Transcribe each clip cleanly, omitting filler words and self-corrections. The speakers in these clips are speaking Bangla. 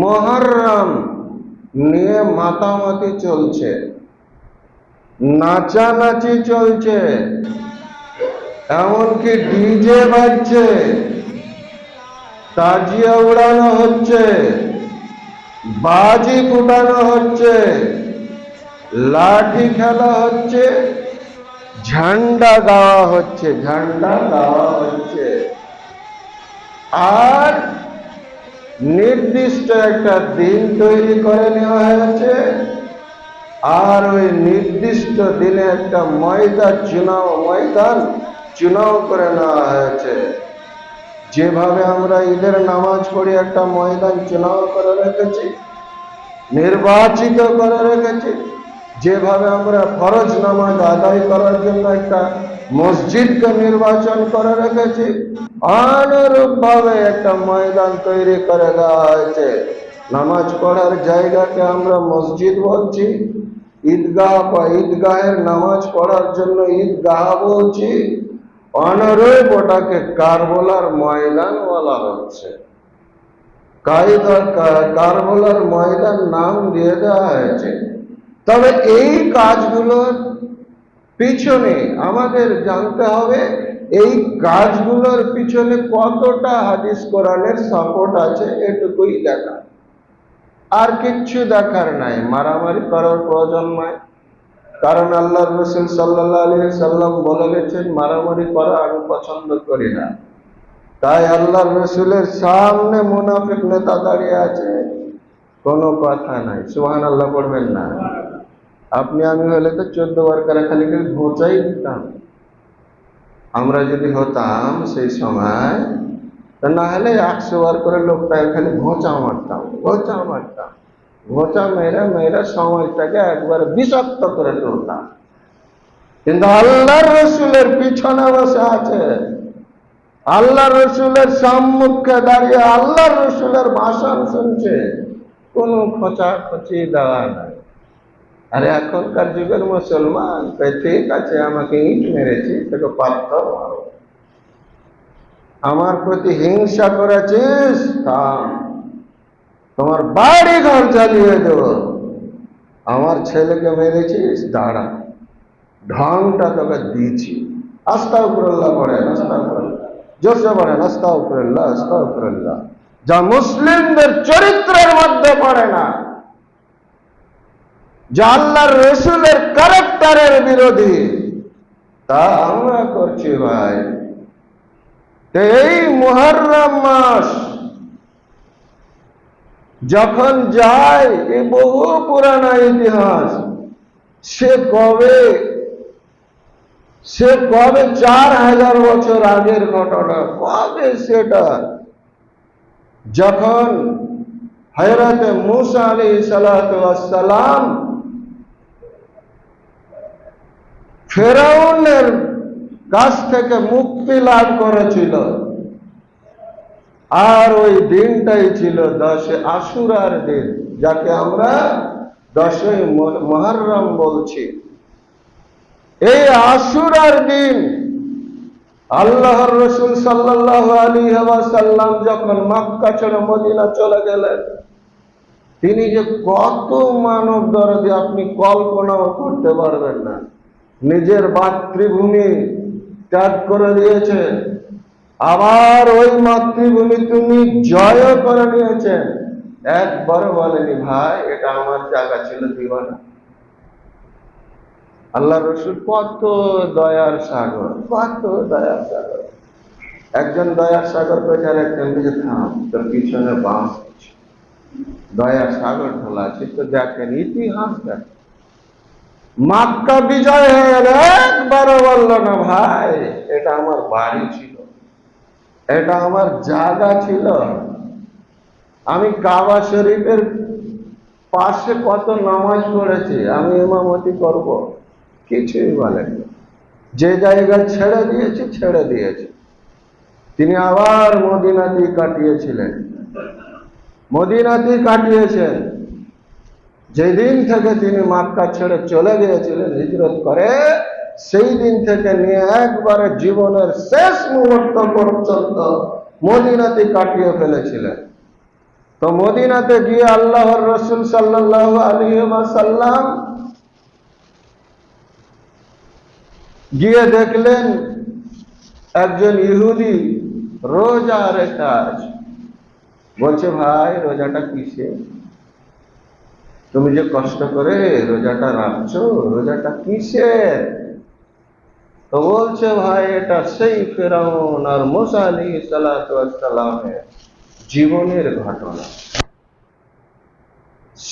মুহররম নিয়ে মাতামাতি চলছে, নাচানাচি চলছে, এমনকি ডিজে বাজছে, তাজিয়া উড়ানো হচ্ছে, বাজি ফুটানো হচ্ছে, লাঠি খেলা হচ্ছে, ঝান্ডা গাওয়া হচ্ছে, ঝান্ডা গাওয়া হচ্ছে। আর নির্দিষ্ট একটা দিন তৈরি করে নেওয়া হয়েছে, আর ওই নির্দিষ্ট দিনে একটা ময়দান চুনাও করে নেওয়া হয়েছে। যেভাবে আমরা ঈদের নামাজ পড়ি একটা ময়দান চুনাও করে রেখেছি, নির্বাচিত করে রেখেছি, যেভাবে আমরা ফরজ নামাজ আদায় করার জন্য একটা মসজিদকে নির্বাচন করে রেখেছি, অনুরূপ ভাবে একটা ময়দান তৈরি করে দেওয়া হয়েছে। নামাজ পড়ার জায়গাকে আমরা মসজিদ বলছি, ঈদগাহ বা ঈদগাহের নামাজ পড়ার জন্য ঈদগাহ বলছি, অনুরূপ ওটাকে কারবালার ময়দান বলা হচ্ছে। কারবালার ময়দান নাম দিয়ে দেওয়া হয়েছে। তবে এই কাজগুলোর পিছনে আমাদের জানতে হবে, এই কাজগুলোর পিছনে কতটা হাদিস কোরআনের সাপোর্ট আছে, এটুকুই দেখা, আর কিচ্ছু দেখার নাই। মারামারি করার প্রয়োজন নয়, কারণ আল্লাহর রাসূল সাল্লাল্লাহু আলাইহি সাল্লাম বলে গেছেন, মারামারি করা আমি পছন্দ করি না। তাই আল্লাহর রাসূলের সামনে মুনাফিক নেতা দাঁড়িয়ে আছে, কোনো কথা নাই। সুবহানাল্লাহ পড়বেন না? আপনি আমি হলে তো 14 বার করে খালি ঘোচাই দিতাম। আমরা যদি হতাম সেই সময়, তা না হলে 100 বার করে লোকটাকে খালি ঘোচা মারতাম। ঘোচা মেরে সমাজটাকে একবার বিষাক্ত করে তুলতাম। কিন্তু আল্লাহর রাসূলের পিছনে বসে আছে, আল্লাহর রাসূলের সম্মুখে দাঁড়িয়ে আল্লাহর রাসূলের ভাষণ শুনছে, কোনো খোঁচাখুচি দেওয়া নাই। আরে এখনকার যুগের মুসলমান, ঠিক আছে আমাকে ইট মেরেছি, তোকে পাথর মারো, আমার প্রতি হিংসা করেছিস, তোমার বাড়ি ঘর জ্বালিয়ে দেব। আমার ছেলেকে মেরেছিস, দাঁড়া, ঢংটা তোকে দিয়েছি। আস্তাগফিরুল্লাহ পড়েন, আস্তাগফিরুল্লাহ, জোরসে পড়েন, আস্তাগফিরুল্লাহ, আস্তাগফিরুল্লাহ। যা মুসলিমদের চরিত্রের মধ্যে পড়ে না, যা আল্লাহর রাসূলের ক্যারেক্টারের বিরোধী, তা আমরা করছি ভাই। এই মুহররম মাস যখন যায়, এই বহু পুরানা ইতিহাস, সে কবে 4000 বছর আগের ঘটনা। কবে সেটা? যখন হযরতে মূসা আলাইহিস সালাতু ওয়াস সালাম ফেরাউনের কাছ থেকে মুক্তি লাভ করেছিল, আর ওই দিনটাই ছিল 10 আশুরার দিন, যাকে আমরা 10 মুহররম বলছি। এই আশুরার দিন আল্লাহর রাসূল সাল্লাল্লাহু আলাইহি ওয়াসাল্লাম যখন মক্কা ছেড়ে মদিনা চলে গেলেন, তিনি যে কত মানব দরদী আপনি কল্পনাও করতে পারবেন না। নিজের মাতৃভূমি ত্যাগ করে দিয়েছেন, আবার ওই মাতৃভূমি তিনি জয় করে নিয়েছেন। একবারও বলেনি ভাই এটা আমার জায়গা ছিল, দিবা না। আল্লাহ রসুল কত দয়ার সাগর, কত দয়ার সাগর। একজন দয়ার সাগর পেছার একজন দিকে থাম, তোর পিছনে বাঁশ আছে, দয়ার সাগর ঢোলা আছে, তো দেখেন ইতিহাস দেখ। মক্কা বিজয় হয়ে গেল, একবারও বলল না ভাই এটা আমার বাড়ি ছিল, এটা আমার জায়গা ছিল, আমি কাবা শরীফের পাশে কত নামাজ পড়েছি, আমি ইমামতি করব, কিছুই বলেন। যে জায়গা ছেড়ে দিয়েছি। তিনি আবার মদিনাতেই কাটিয়েছেন। যেদিন থেকে তিনি মক্কা ছেড়ে চলে গিয়েছিলেন হিজরত করে, সেই দিন থেকে নিয়ে একবারে জীবনের শেষ মুহূর্ত পর্যন্ত মদিনাতে কাটিয়ে ফেলেছিলেন। তো মদিনাতে গিয়ে আল্লাহর রাসূল সাল্লাল্লাহু আলাইহি ওয়াসাল্লাম গিয়ে দেখলেন একজন ইহুদি রোজা রেখে আছে। বলছে, ভাই রোজাটা কিসে? তুমি যে কষ্ট করে রোজাটা রাখছো, রোজাটা কিসে? তো বলছে, ভাই এটা সেই ফিরআউন আর মুসা আলাইহিস সালাতু ওয়াস সালামের জীবনের ঘটনা।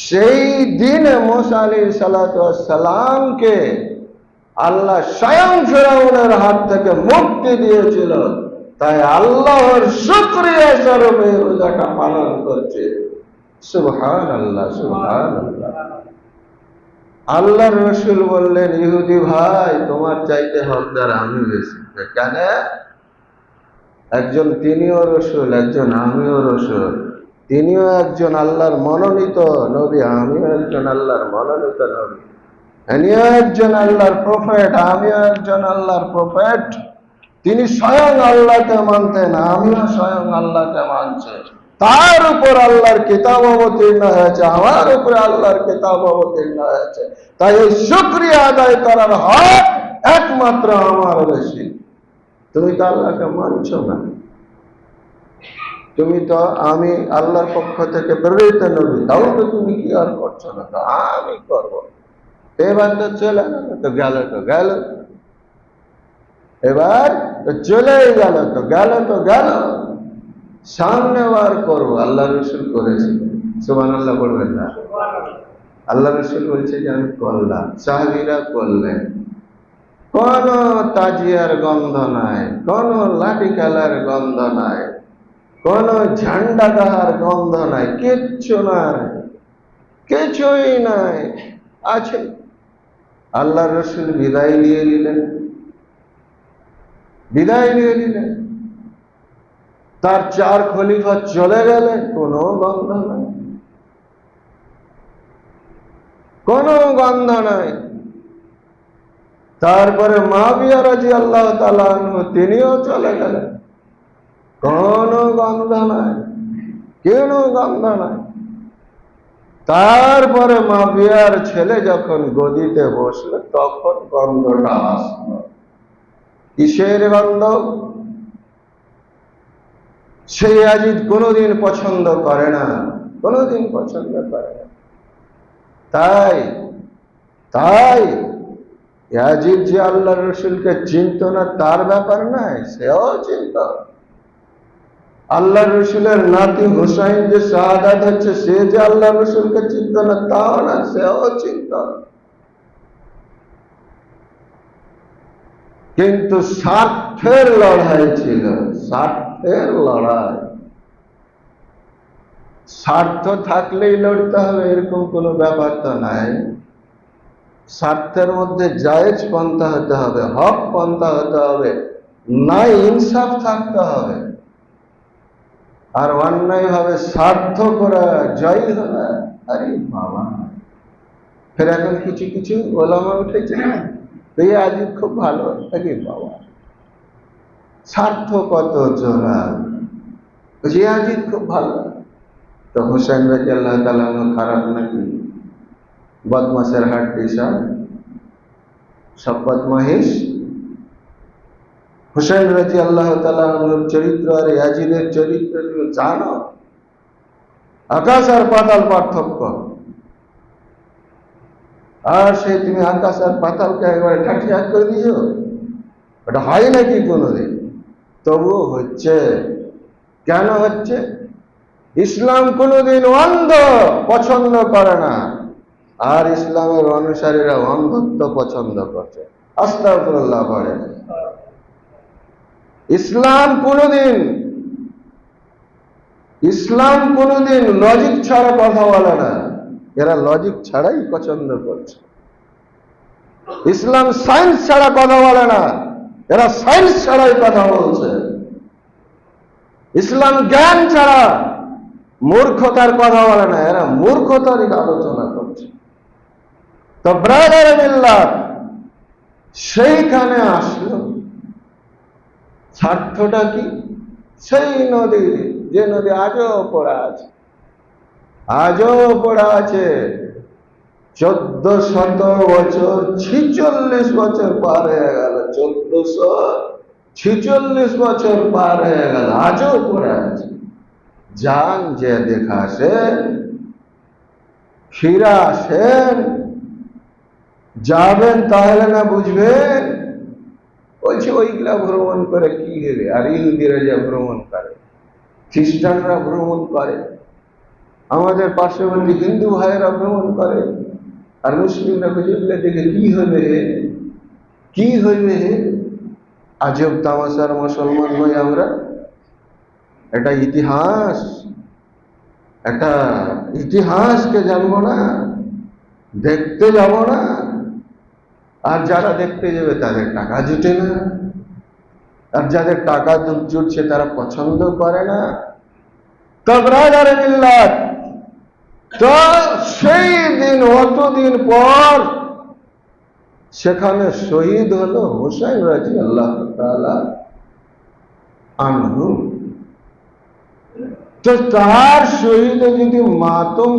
সেই দিনে মুসা আলাইহিস সালাতু ওয়াস সালামকে আল্লাহ স্বয়ং ফিরআউনের হাত থেকে মুক্তি দিয়েছিল, তাই আল্লাহর শুকরিয়া স্বরূপে রোজাটা পালন করছে। সুবহানাল্লাহ, সুবহানাল্লাহ। আল্লাহর রাসূল বললেন, ইহুদি ভাই তোমার চাইতে হকদার আমি বেশি। কেন? একজন তিনিও রাসূল, একজন আমিও রাসূল। তিনিও একজন আল্লাহর মনোনীত নবী, আমিও একজন আল্লাহর মনোনীত নবী। ইনিও একজন আল্লাহর প্রফেট, আমিও একজন আল্লাহর প্রফেট। তিনি স্বয়ং আল্লাহকে মানতেন, আমিও স্বয়ং আল্লাহকে মানছি। তার উপর আল্লাহর কিতাব অবতীর্ণ হয়েছে, আমার উপরে আল্লাহর কিতাব অবতীর্ণ হয়েছে। তাই এই শুকরিয়া আদায় করার হক একমাত্র আমার বেশি। তুমি তো আল্লাহকে মানছো না। তুমি তো আমি আল্লাহর পক্ষ থেকে প্রেরিত নবী, তাও তো তুমি কি আর করছো না? তো আমি করবো। এবার তো চলে গেল, তো গেল তো গেল। এবার তো চলেই গেল, তো গেল তো গেল। সামনে বার করবো। আল্লাহ রসুল করেছে, সুবহানাল্লাহ বলবেন না? আল্লাহ রসুল বলছে যে আমি করলাম, সাহাবীরা করলেন। কোন তাজিয়ার গন্ধ নাই, কোন লাঠি খেলার গন্ধ নাই, কোন ঝান্ডা গাহার গন্ধ নাই, কিচ্ছু নাই, কিছুই নাই। আছে আল্লাহ রসুল বিদায় নিয়ে নিলেন, বিদায় নিয়ে নিলেন। তার চার খলিফা চলে গেলেন, কোনো গন্ধ নাই, কোনো গন্ধ নাই। তারপরে মুআবিয়া রাদিয়াল্লাহু তাআলা আনহু তিনিও চলে গেলেন, কোনো গন্ধ নাই, কোনো গন্ধ নাই। তারপরে মুআবিয়ার ছেলে যখন গদিতে বসলো, তখন গন্ধটা আসলো। কিসের গন্ধ? সেই ইয়াজিদ কোনোদিন পছন্দ করে না, কোনোদিন পছন্দ করে না। তাই তাই ইয়াজিদ যে আল্লাহ রসুলকে চিনত না তার ব্যাপার নাই, সেও চিনত। আল্লাহ রসুলের নাতি হুসাইন যে শাহাদাত হচ্ছে, সে যে আল্লাহ রসুলকে চিনত না তাও না, সেও চিনত। কিন্তু স্বার্থের লড়াই ছিল, স্বার্থের লড়াই। স্বার্থ থাকলেই লড়তে হবে এরকম কোনো ব্যাপার তো নাই। স্বার্থের মধ্যে জায়েজ পন্থা হতে হবে, হক পন্থা হতে হবে, নাই ইনসাফ থাকতে হবে। আর অন্যায় ভাবে স্বার্থ করা জয় হবে। আরে বাবা, ফের এখন কিছু কিছু ওলামা উঠেছে, এই আজিব খুব ভালো। আরে বাবা, স্বার্থ কত জোড়া, যে আজিব খুব ভালো। তো হুসাইন রাদিয়াল্লাহু তাআলা খারাপ নাকি? বদমাশের হাড্ডি, সব বদমাইশ। হুসাইন রাদিয়াল্লাহু তাআলা চরিত্র আর ইয়াজিদের চরিত্র তুমি জানো? আকাশ আর পাতাল পার্থক্য। আর সেই তুমি আকাশ আর পাতালকে একবারে ঠাঠিয়া করে দিয়েছো, ওটা হয় নাকি কোনোদিন? তবুও হচ্ছে। কেন হচ্ছে? ইসলাম কোনোদিন অন্ধ পছন্দ করে না, আর ইসলামের অনুসারীরা অন্ধত্ব পছন্দ করছে। আস্তাগফিরুল্লাহ পড়ে। ইসলাম কোনোদিন লজিক ছাড়া কথা বলে না, এরা লজিক ছাড়াই পছন্দ করছে। ইসলাম সায়েন্স ছাড়া কথা বলে না, এরা সায়েন্স ছাড়াই কথা বলছে। ইসলাম জ্ঞান ছাড়া মূর্খতার কথা বলে না, এরা মূর্খতারই আলোচনা করছে। তো ব্রাদার মিল্লাত সেইখানে আসলো। স্বার্থটা কি? সেই নদী, যে নদী আজও পড়ে আছে, আজও পড়া আছে। 1400 বছর, 46 বছর পার হয়ে গেল, 1446 বছর পার হয়ে গেল, আজও পড়ে আছে। যান যে দেখা আসেন, ফিরে আসেন, যাবেন তাহলে না বুঝবেন। বলছে ওইগুলা ভ্রমণ করে কি হবে? আর ইহুদিরা যে ভ্রমণ করে, খ্রিস্টানরা ভ্রমণ করে, আমাদের পার্শ্ববর্তী হিন্দু ভাইয়েরা ভ্রমণ করে, আর মুসলিমরা বুঝলে দেখে কি হইবে, কি হইবে? আজব তামাশার মুসলমান নই আমরা। এটা ইতিহাস, একটা ইতিহাসকে জানবো না, দেখতে যাব না? আর যারা দেখতে যাবে তাদের টাকা জুটে না, আর যাদের টাকা জুটছে তারা পছন্দ করে না। তো ব্রাদার মিল্লাত, তো সেই দিন, অতদিন পর সেখানে শহীদ হলো হুসাইন রাদিয়াল্লাহু তাআলা আনহু। তো তার শহীদে যদি মাতম